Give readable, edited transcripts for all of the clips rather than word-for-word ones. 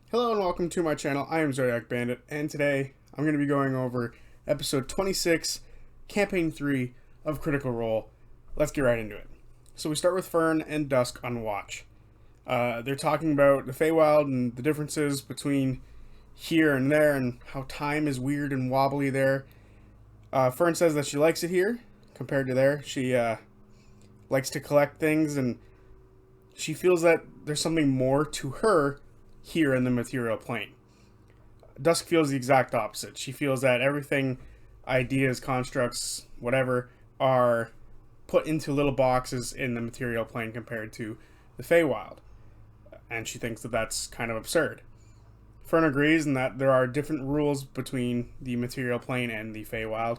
Hello and welcome to my channel. I am ZodiacBandit, and today I'm going to be going over episode 26, campaign 3 of Critical Role. Let's get right into it. So we start with Fern and Dusk on watch. They're talking about the Feywild and the differences between here and there and how time is weird and wobbly there. Fern says that she likes it here compared to there. She likes to collect things, and she feels that there's something more to her here in the material plane. Dusk feels the exact opposite. She feels that everything, ideas, constructs, whatever, are put into little boxes in the material plane compared to the Feywild. And she thinks that that's kind of absurd. Fern agrees in that there are different rules between the material plane and the Feywild,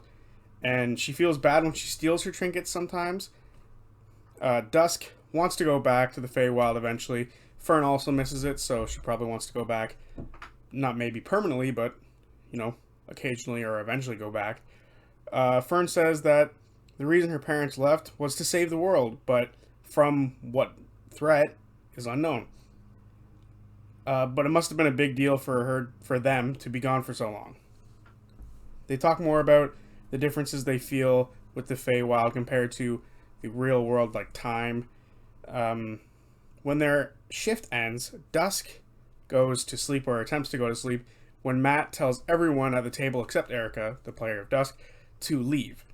and she feels bad when she steals her trinkets sometimes. Dusk wants to go back to the Feywild eventually. Fern also misses it, so she probably wants to go back. Not maybe permanently, but, occasionally or eventually go back. Fern says that the reason her parents left was to save the world, but from what threat is unknown. But it must have been a big deal for them to be gone for so long. They talk more about the differences they feel with the Feywild compared to the real world, like time. When their shift ends, Dusk goes to sleep or attempts to go to sleep when Matt tells everyone at the table except Erica, the player of Dusk, to leave.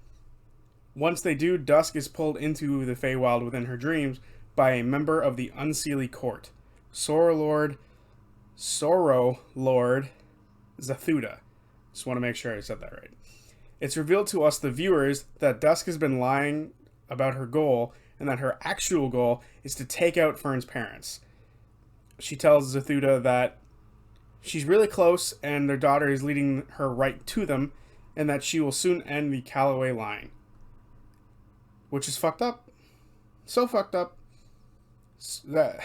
Once they do, Dusk is pulled into the Feywild within her dreams by a member of the Unseelie Court, Sorrow Lord Zathuda. Just want to make sure I said that right. It's revealed to us, the viewers, that Dusk has been lying about her goal, and that her actual goal is to take out Fern's parents. She tells Zathuda that she's really close and their daughter is leading her right to them, and that she will soon end the Calloway line. Which is fucked up. So fucked up. That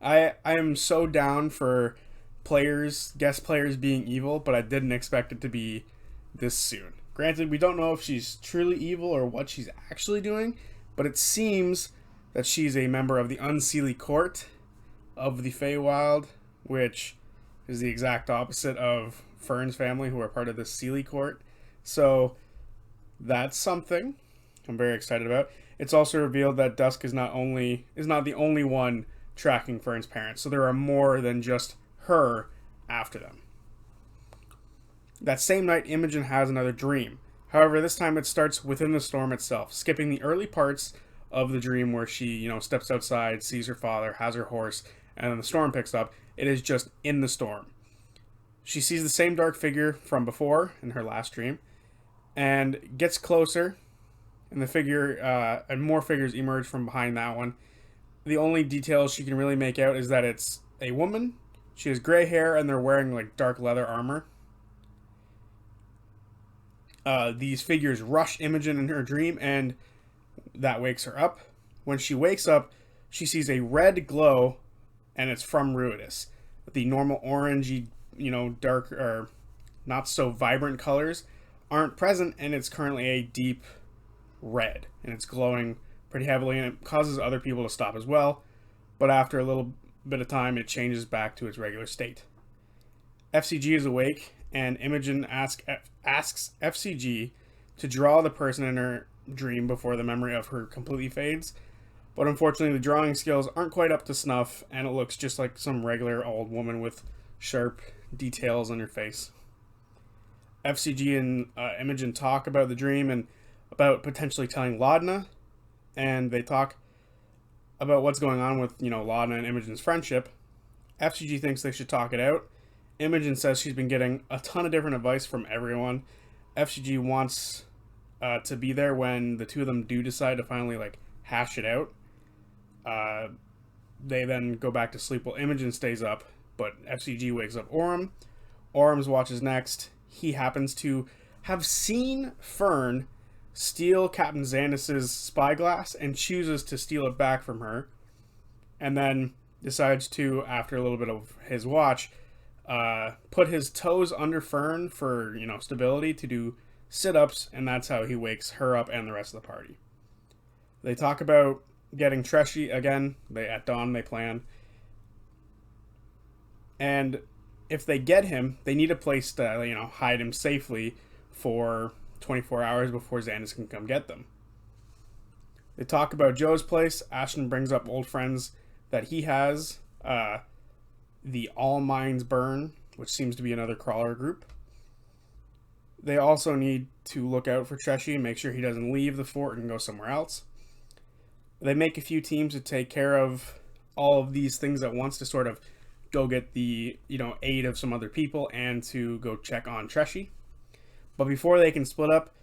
I am so down for guest players being evil, but I didn't expect it to be this soon. Granted, we don't know if she's truly evil or what she's actually doing, but it seems that she's a member of the Unseelie Court of the Feywild, which is the exact opposite of Fern's family, who are part of the Seelie Court. So that's something I'm very excited about. It's also revealed that Dusk is not the only one tracking Fern's parents, so there are more than just her after them. That same night, Imogen has another dream. However, this time it starts within the storm itself, skipping the early parts of the dream where she, steps outside, sees her father, has her horse, and then the storm picks up. It is just in the storm. She sees the same dark figure from before in her last dream, and gets closer, and the figure, and more figures emerge from behind that one. The only details she can really make out is that it's a woman. She has gray hair, and they're wearing like dark leather armor. These figures rush Imogen in her dream, and that wakes her up. When she wakes up, she sees a red glow, and it's from Ruidus. The normal orangey, dark or not so vibrant colors aren't present, and it's currently a deep red, and it's glowing pretty heavily, and it causes other people to stop as well. But after a little bit of time, it changes back to its regular state. FCG is awake, and Imogen asks FCG to draw the person in her dream before the memory of her completely fades. But unfortunately, the drawing skills aren't quite up to snuff, and it looks just like some regular old woman with sharp details on her face. FCG and Imogen talk about the dream and about potentially telling Laudna, and they talk about what's going on with, Laudna and Imogen's friendship. FCG thinks they should talk it out. Imogen says she's been getting a ton of different advice from everyone. FCG wants to be there when the two of them do decide to finally hash it out. They then go back to sleep while Imogen stays up, but FCG wakes up Orem. Orem's watches next. He happens to have seen Fern steal Captain Xandis's spyglass and chooses to steal it back from her, and then decides to, after a little bit of his watch, put his toes under Fern for, stability, to do sit-ups, and that's how he wakes her up and the rest of the party. They talk about getting Treshy again. At dawn they plan. And if they get him, they need a place to, hide him safely for 24 hours before Xandis can come get them. They talk about Joe's place. Ashton brings up old friends that he has, the All Minds Burn, which seems to be another crawler group. They also need to look out for Treshy and make sure he doesn't leave the fort and go somewhere else. They make a few teams to take care of all of these things at once, to sort of go get the aid of some other people and to go check on Treshy. But before they can split up,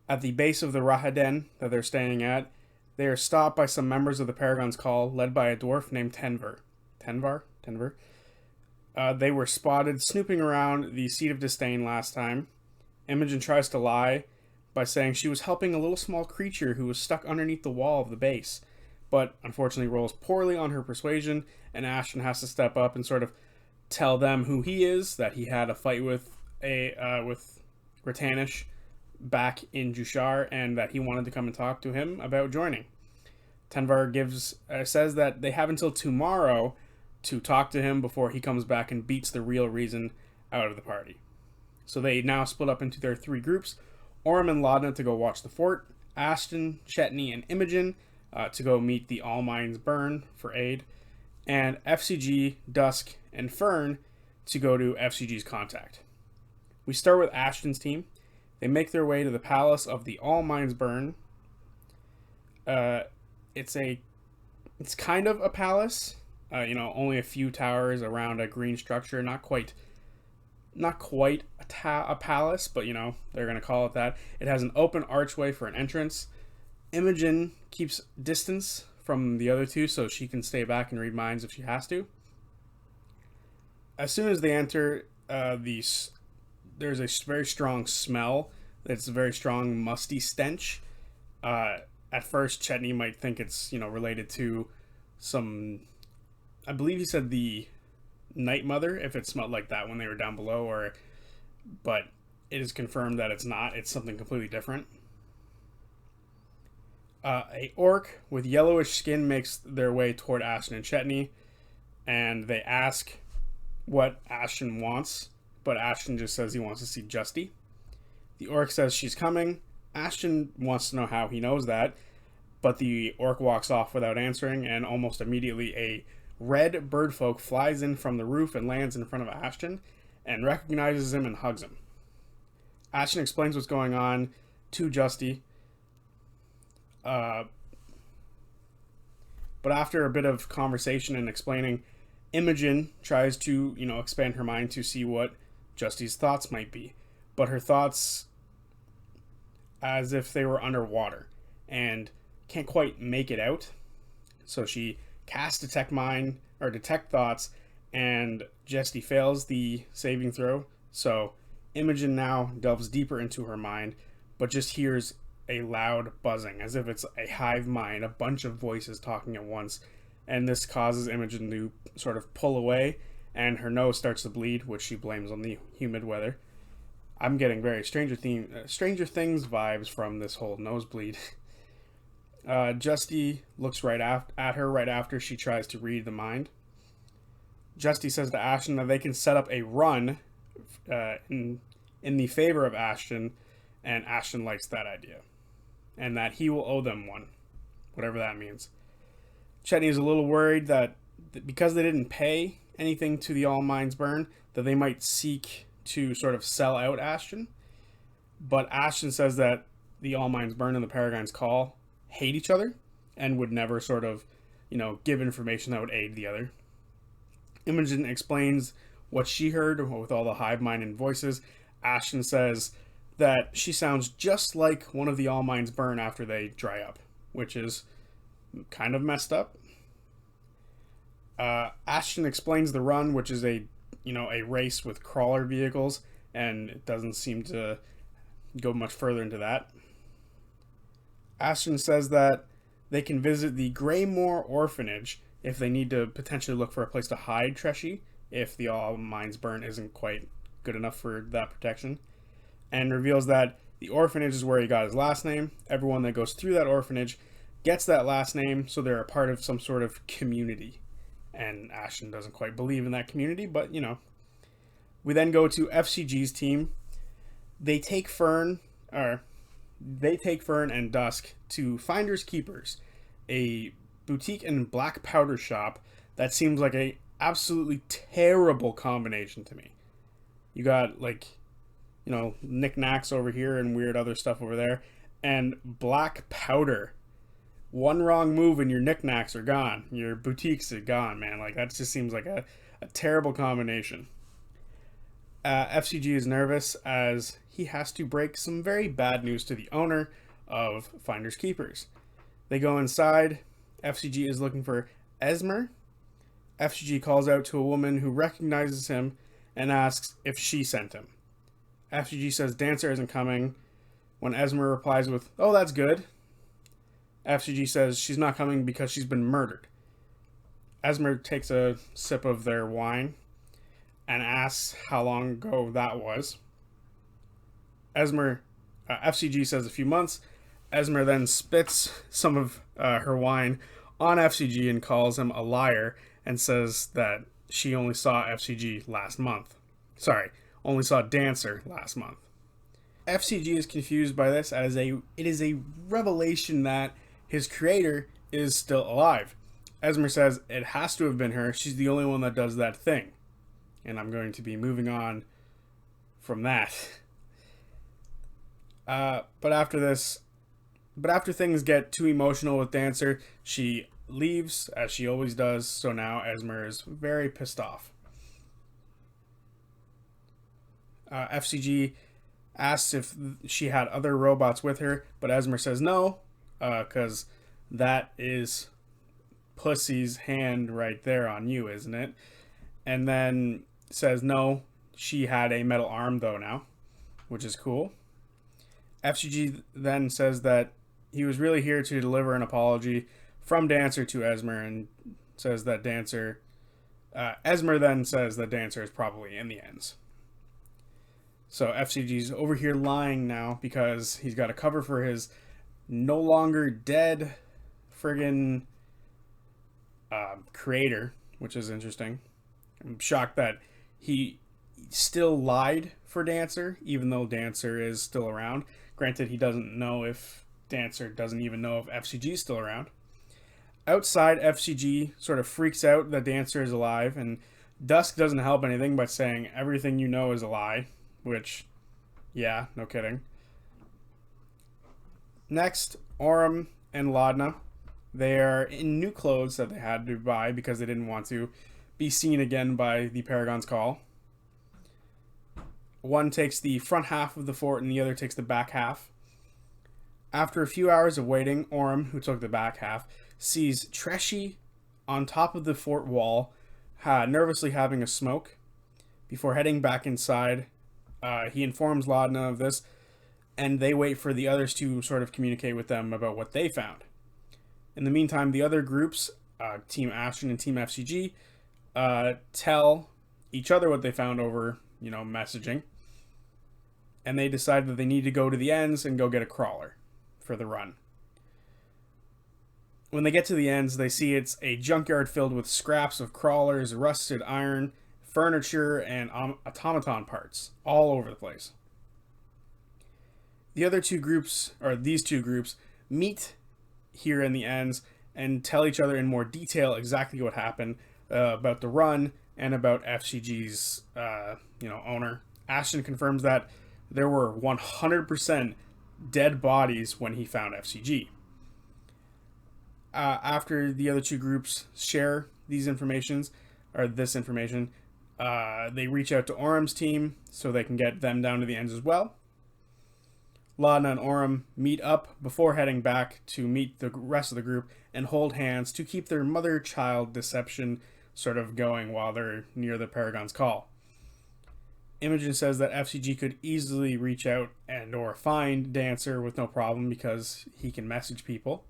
at the base of the Rahaden that they're staying at, they are stopped by some members of the Paragon's Call, led by a dwarf named Tenver. Tenver? They were spotted snooping around the Seat of Disdain last time. Imogen tries to lie by saying she was helping a little small creature who was stuck underneath the wall of the base, but unfortunately rolls poorly on her persuasion, and Ashton has to step up and sort of tell them who he is, that he had a fight with Ratanish back in Jushar, and that he wanted to come and talk to him about joining. Tenvar says that they have until tomorrow to talk to him before he comes back and beats the real reason out of the party. So they now split up into their 3 groups: Orm and Laudna to go watch the fort, Ashton, Chetney, and Imogen to go meet the All Minds Burn for aid, and FCG, Dusk, and Fern to go to FCG's contact. We start with Ashton's team. They make their way to the palace of the All Minds Burn. It's kind of a palace, only a few towers around a green structure, not quite a palace, but they're gonna call it that. It has an open archway for an entrance. Imogen keeps distance from the other 2 so she can stay back and read minds if she has to. As soon as they enter, there's a very strong smell. It's a very strong musty stench. At first, Chetney might think it's related to some, I believe he said the Night Mother, if it smelled like that when they were down below, but it is confirmed that it's not. It's something completely different. A orc with yellowish skin makes their way toward Ashton and Chetney, and they ask what Ashton wants, but Ashton just says he wants to see Justy. The orc says she's coming. Ashton wants to know how he knows that, but the orc walks off without answering, and almost immediately a red birdfolk flies in from the roof and lands in front of Ashton and recognizes him and hugs him. Ashton explains what's going on to Justy, but after a bit of conversation and explaining, Imogen tries to, expand her mind to see what Justy's thoughts might be, but her thoughts as if they were underwater and can't quite make it out. So she casts detect thoughts, and Justy fails the saving throw. So Imogen now delves deeper into her mind, but just hears a loud buzzing, as if it's a hive mind, a bunch of voices talking at once, and this causes Imogen to sort of pull away, and her nose starts to bleed, which she blames on the humid weather. I'm getting very Stranger Things vibes from this whole nosebleed. Justy looks at her right after she tries to read the mind. Justy says to Ashton that they can set up a run in the favor of Ashton, and Ashton likes that idea, and that he will owe them one, whatever that means. Chetney is a little worried that because they didn't pay anything to the All Minds Burn, that they might seek to sort of sell out Ashton. But Ashton says that the All Minds Burn and the Paragon's Call hate each other and would never sort of, give information that would aid the other. Imogen explains what she heard with all the hive mind and voices. Ashton says that she sounds just like one of the All Minds Burn after they dry up, which is kind of messed up. Ashton explains the run, which is a race with crawler vehicles, and it doesn't seem to go much further into that. Ashton says that they can visit the Greymore Orphanage if they need to potentially look for a place to hide Treshy, if the All Minds Burn isn't quite good enough for that protection, and reveals that the orphanage is where he got his last name. Everyone that goes through that orphanage gets that last name, so they're a part of some sort of community. and Ashton doesn't quite believe in that community, but you know. We then go to FCG's team. They take Fern, and Dusk to Finders Keepers, a boutique and black powder shop that seems like a absolutely terrible combination to me. You got like, you know, knickknacks over here and weird other stuff over there, and black powder. One wrong move and your knickknacks are gone. Your boutiques are gone, man. Like, that just seems like a terrible combination. FCG is nervous as he has to break some very bad news to the owner of Finders Keepers. They go inside. FCG is looking for Esmer. FCG calls out to a woman who recognizes him and asks if she sent him. FCG says Dancer isn't coming, when Esmer replies with, "Oh, that's good." FCG says she's not coming because she's been murdered. Esmer takes a sip of their wine and asks how long ago that was. FCG says a few months. Esmer then spits some of her wine on FCG and calls him a liar and says that she only saw FCG last month. Sorry, only saw Dancer last month. FCG is confused by this as it is a revelation that his creator is still alive. Esmer says it has to have been her. She's the only one that does that thing. And I'm going to be moving on from that. But after things get too emotional with Dancer, she leaves, as she always does. So now Esmer is very pissed off. FCG asks if she had other robots with her, but Esmer says no, because that is Pussy's hand right there on you, isn't it? And then says no, she had a metal arm though now, which is cool. FCG then says that he was really here to deliver an apology from Dancer to Esmer, and says that Esmer then says that Dancer is probably in the ends. So FCG's over here lying now because he's got a cover for his no longer dead friggin' creator, which is interesting. I'm shocked that he still lied for Dancer, even though Dancer is still around. Granted, he doesn't know if Dancer doesn't even know if FCG is still around. Outside, FCG sort of freaks out that Dancer is alive, and Dusk doesn't help anything by saying everything you know is a lie, which, yeah, no kidding. Next, Orem and Laudna. They are in new clothes that they had to buy because they didn't want to be seen again by the Paragon's Call. One takes the front half of the fort and the other takes the back half. After a few hours of waiting, Orem, who took the back half, sees Treshy on top of the fort wall, nervously having a smoke. Before heading back inside, he informs Laudna of this, and they wait for the others to sort of communicate with them about what they found. In the meantime, the other groups, Team Ashton and Team FCG, tell each other what they found over, messaging. And they decide that they need to go to the ends and go get a crawler for the run. When they get to the ends, they see it's a junkyard filled with scraps of crawlers, rusted iron, furniture, and automaton parts all over the place. These two groups meet here in the ends and tell each other in more detail exactly what happened about the run and about FCG's owner. Ashton confirms that there were 100% dead bodies when he found FCG. After the other two groups share this information, they reach out to Orem's team so they can get them down to the ends as well. Laudna and Orem meet up before heading back to meet the rest of the group and hold hands to keep their mother-child deception sort of going while they're near the Paragon's Call. Imogen says that FCG could easily reach out and or find Dancer with no problem because he can message people.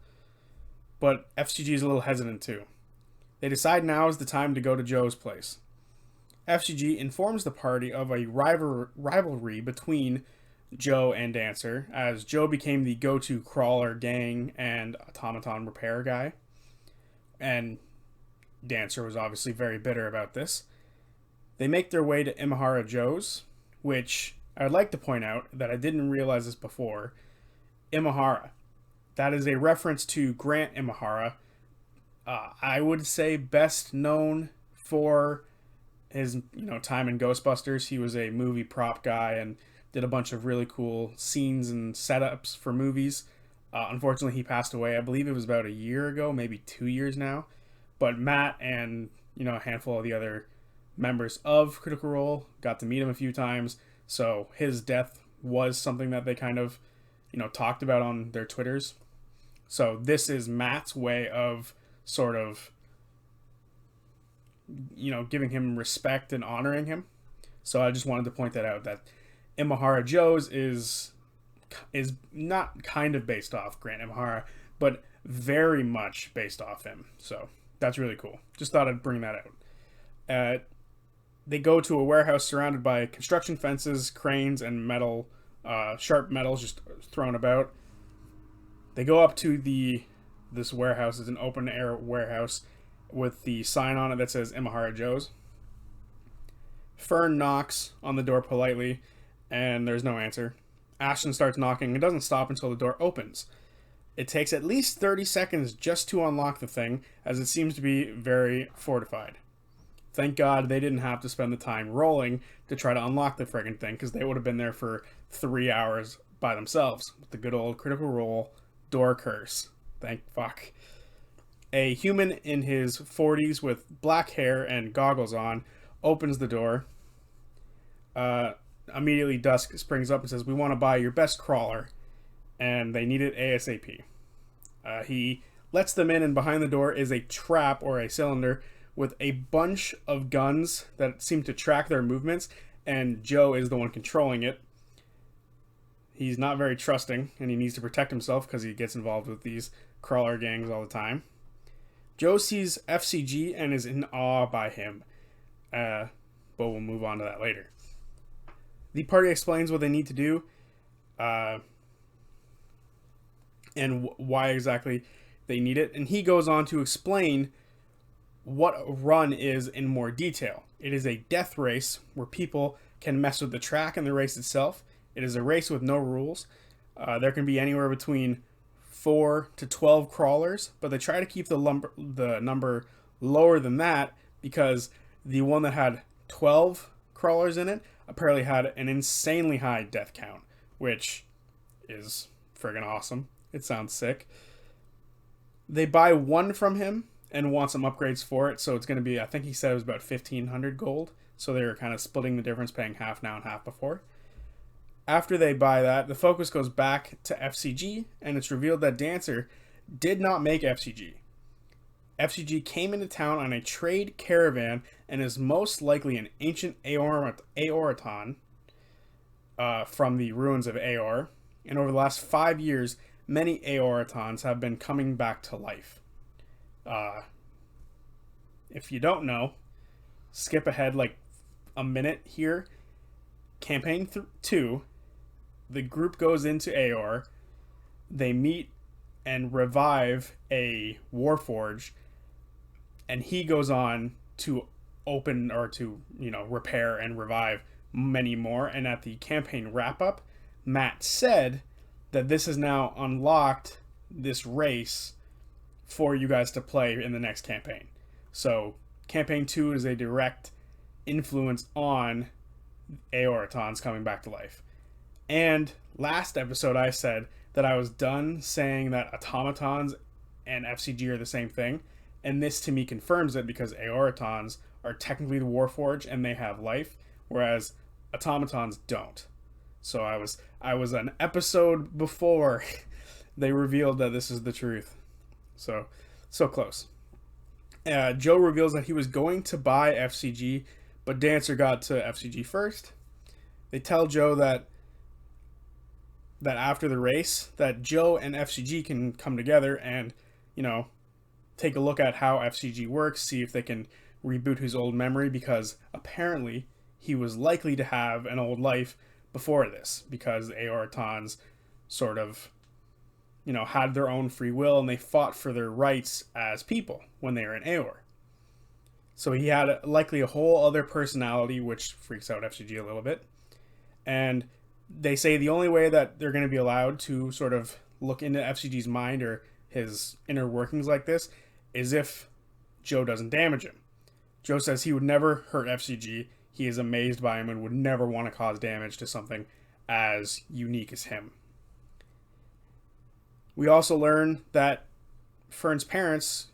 But FCG is a little hesitant too. They decide now is the time to go to Joe's place. FCG informs the party of a rivalry between Joe and Dancer, as Joe became the go-to crawler gang and automaton repair guy. And Dancer was obviously very bitter about this. They make their way to Imahara Joe's, which I would like to point out that I didn't realize this before. Imahara. That is a reference to Grant Imahara. I would say best known for his time in Ghostbusters. He was a movie prop guy and did a bunch of really cool scenes and setups for movies. Unfortunately, he passed away. I believe it was about a year ago, maybe 2 years now. But Matt and a handful of the other members of Critical Role got to meet him a few times. So his death was something that they kind of talked about on their Twitters. So this is Matt's way of sort of giving him respect and honoring him. So I just wanted to point that out, that Imahara Joe's is not kind of based off Grant Imahara, but very much based off him. So that's really cool. Just thought I'd bring that out. They go to a warehouse surrounded by construction fences, cranes, and metal, sharp metals just thrown about. They go up to this warehouse. It's an open air warehouse with the sign on it that says Imahara Joe's. Fern knocks on the door politely, and there's no answer. Ashton starts knocking and doesn't stop until the door opens. It takes at least 30 seconds just to unlock the thing, as it seems to be very fortified. Thank God they didn't have to spend the time rolling to try to unlock the friggin' thing, because they would have been there for 3 hours by themselves with the good old Critical Role door curse. Thank fuck. A human in his 40s with black hair and goggles on opens the door. Immediately Dusk springs up and says, "We want to buy your best crawler," and they need it ASAP. He lets them in, and behind the door is a trap or a cylinder with a bunch of guns that seem to track their movements, and Joe is the one controlling it. He's not very trusting, and he needs to protect himself because he gets involved with these crawler gangs all the time. Joe sees FCG and is in awe by him, but we'll move on to that later. The party explains what they need to do, and why exactly they need it, and he goes on to explain what a run is in more detail. It is a death race where people can mess with the track and the race itself. It is a race with no rules. There can be anywhere between 4 to 12 crawlers, but they try to keep the number lower than that, because the one that had 12 crawlers in it apparently had an insanely high death count, which is friggin' awesome. It sounds sick. They buy one from him and want some upgrades for it, so it's going to be, I think he said it was about 1,500 gold, so they were kind of splitting the difference, paying half now and half before. After they buy that, the focus goes back to FCG, and it's revealed that Dancer did not make FCG. FCG came into town on a trade caravan and is most likely an ancient Aoriton from the ruins of Aor. And over the last 5 years, many Aoritons have been coming back to life. If you don't know, skip ahead like a minute here. Campaign 2, the group goes into Aor. They meet and revive a Warforge, and he goes on to open or to repair and revive many more. And at the campaign wrap up, Matt said that this has now unlocked this race for you guys to play in the next campaign. So campaign 2 is a direct influence on Aoritons coming back to life. And last episode I said that I was done saying that automatons and FCG are the same thing, and this to me confirms it, because Aoritons are technically the Warforge and they have life, whereas automatons don't. So I was an episode before they revealed that this is the truth. So close. Joe reveals that he was going to buy FCG, but Dancer got to FCG first. They tell Joe that after the race, that Joe and FCG can come together and, take a look at how FCG works, see if they can reboot his old memory, because apparently he was likely to have an old life before this, because the Aoritons sort of, had their own free will, and they fought for their rights as people when they were in Aor. So he had likely a whole other personality, which freaks out FCG a little bit. And they say the only way that they're going to be allowed to sort of look into FCG's mind or his inner workings like this is if Joe doesn't damage him. Joe says he would never hurt FCG. He is amazed by him and would never want to cause damage to something as unique as him. We also learn that Fern's parents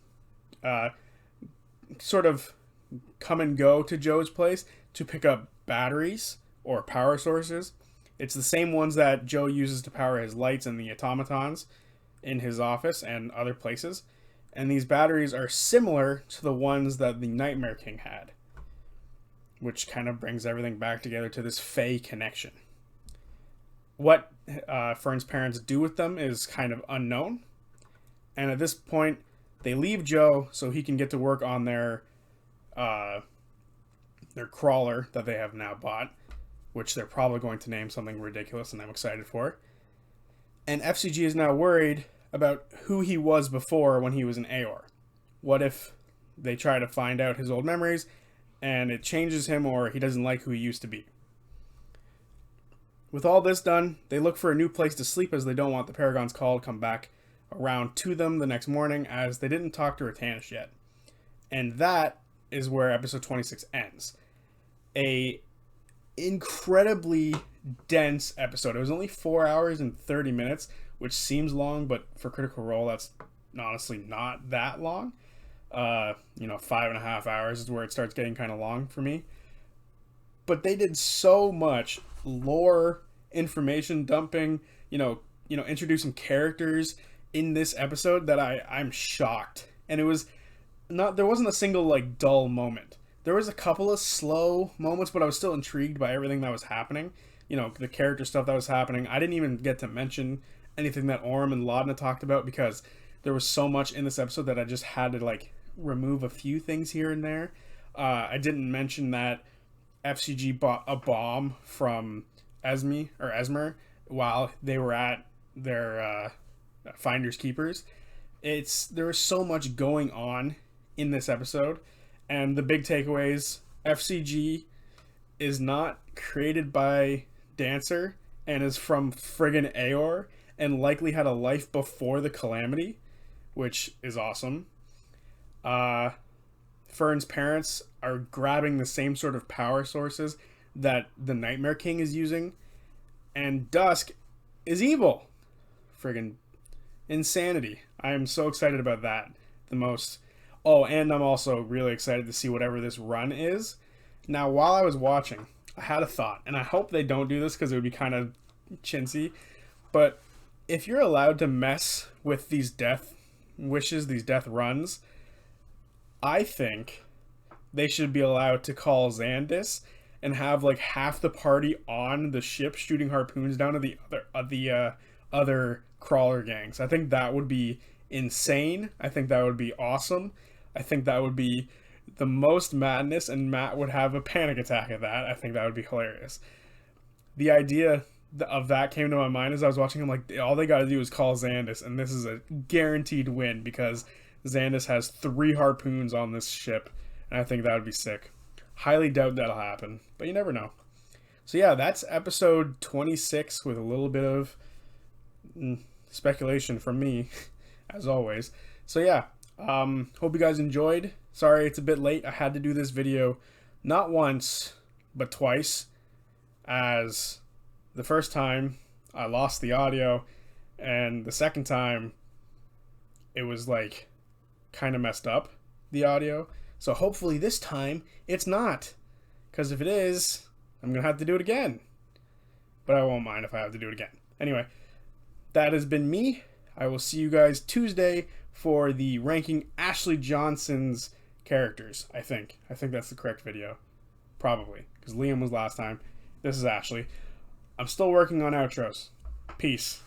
sort of come and go to Joe's place to pick up batteries or power sources. It's the same ones that Joe uses to power his lights and the automatons in his office and other places. And these batteries are similar to the ones that the Nightmare King had, which kind of brings everything back together to this Fae connection. What Fern's parents do with them is kind of unknown. And at this point, they leave Joe so he can get to work on their crawler that they have now bought, which they're probably going to name something ridiculous, and I'm excited for. And FCG is now worried about who he was before when he was an Aor. What if they try to find out his old memories and it changes him, or he doesn't like who he used to be? With all this done, they look for a new place to sleep as they don't want the Paragon's call to come back around to them the next morning, as they didn't talk to Ratanish yet. And that is where episode 26 ends. A incredibly dense episode. It was only 4 hours and 30 minutes, which seems long, but for Critical Role, that's honestly not that long. 5.5 hours is where it starts getting kind of long for me. But they did so much lore, information dumping, introducing characters in this episode that I'm shocked. And it was there wasn't a single dull moment. There was a couple of slow moments, but I was still intrigued by everything that was happening. The character stuff that was happening. I didn't even get to mention anything that Orm and Laudna talked about because there was so much in this episode that I just had to remove a few things here and there. I didn't mention that FCG bought a bomb from Esmer while they were at their Finders Keepers. There was so much going on in this episode, and the big takeaways: FCG is not created by Dancer and is from friggin' Aor and likely had a life before the Calamity, which is awesome. Fern's parents are grabbing the same sort of power sources that the Nightmare King is using, and Dusk is evil. Friggin' insanity. I am so excited about that the most. Oh, and I'm also really excited to see whatever this run is. Now, while I was watching, I had a thought, and I hope they don't do this because it would be kind of chintzy, but if you're allowed to mess with these death wishes, these death runs, I think they should be allowed to call Xandis and have half the party on the ship shooting harpoons down to the other crawler gangs. I think that would be insane. I think that would be awesome. I think that would be the most madness, and Matt would have a panic attack at that. I think that would be hilarious. The idea of that came to my mind as I was watching. I'm like, all they got to do is call Xandis, and this is a guaranteed win because Xandis has 3 harpoons on this ship, and I think that would be sick. Highly doubt that'll happen, but you never know. So yeah, that's episode 26 with a little bit of speculation from me, as always. So yeah, hope you guys enjoyed. Sorry it's a bit late. I had to do this video not once, but twice, as the first time I lost the audio, and the second time it was kind of messed up, the audio. So hopefully this time it's not, because if it is, I'm gonna have to do it again, but I won't mind if I have to do it again. Anyway, that has been me. I will see you guys Tuesday for the ranking Ashley Johnson's characters. I think that's the correct video, probably, because Liam was last time. This is Ashley. I'm still working on outros. Peace.